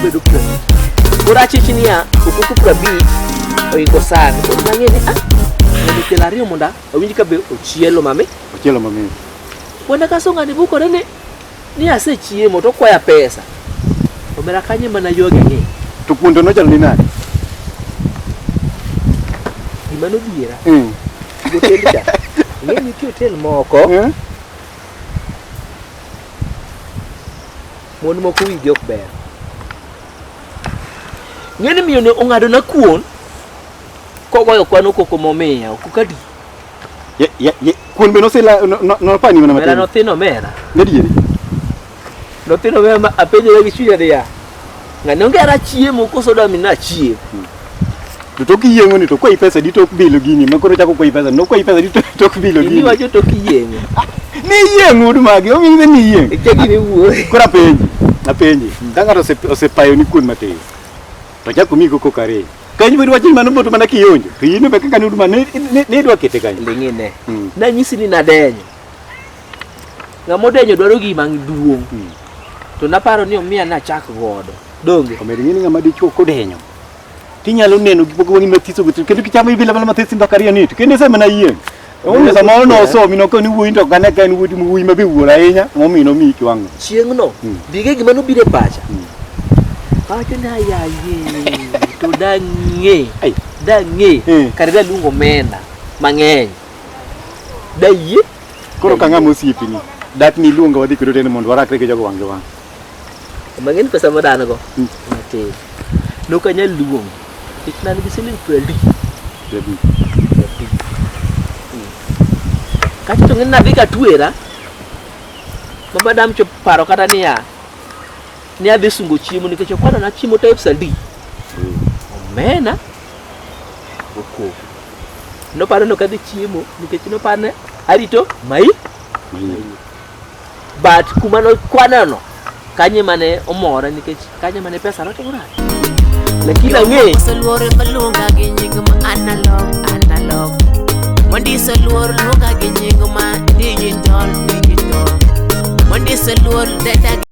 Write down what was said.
bedo prabich. Koro achichnia okuku prabich oingo sani. Koro nang'eni ng'ani kelo ariyo monda awinj ka be ochielo mami. Ochielo mami. Wanda kaso ng'ani bukore ni asechiemo to kwaya pesa. Omera kanye mana yoge ng'e. To kuondo nochalo ni nade? Gima nodhiera. Hotel cha. Ng'eni ki hotel moko. Mon moko wigi ok ber. Ng'eni miyo ne ong'ado na kuon. Kogoyo kwano koko momiya okukadi. Kuon be nosela no pani mana matin. Mera nothino mera. Nediere. Nothino mera apenjore gi chunya dia. Ng'ani ongera chiemo koso dami na chiemo. To kiyengo ni to kwai pesa di tok bilo gini makoro chako kwai pesa no kwai pesa di tok bilo gini. Ni wacho tok yengo. Ni yengo udumagi ominge ni yengo. Ikegi ni wuoi. Kora apenji. Dangaro osepayo ni kuon matin. To chako mi koko kare. Kanyo bedo wachini mano boto mana kionjo. To yino be kaka nuduma ne dwa kete kanyo. Lingine. Na nyisi ni nadenyo. Ngamo denyo dwaro gima duong. To naparo ni omiya na chak godo. Donge. Omeri ngini ngama dichuo kodenyo. Tinyalo neno gipogo wangi mathiso goto kendo kichamo ibila mana mathisi mbakaria ni to kendo sema na yien. Onge samoro no so mino ko ni wuoi to gane ka en wuoi mabe wuora ahinya momino mi kiwango. Chieng no dige gima no bire pacha. Pacha na yaye to dange. Dange karida lungo mena mang'eny. Dayie koro kanga mosiepi ni. Dat ni luonga wadhi kiro tene mondo warakre ke jogo wange wang. Mang'eny pesa madano go. Mate. No kanya luong. Itna ni siling 20. Kati to ng'ena bika tuera. Mama dam cho paro kata niya. Ni adhi sungo chiemo nikech okwana na chiemo type sadi. Omena. Oko. No paro no kadhi chiemo nikech no pane arito mai. But kuma no kwana no kanye mane omora nikech kanye mane pesa roto ng'ara. Lakini ng'e Soluore malunga gi nying ma analog. Mondi soluor lunga gi nying ma digital. Mondi soluor data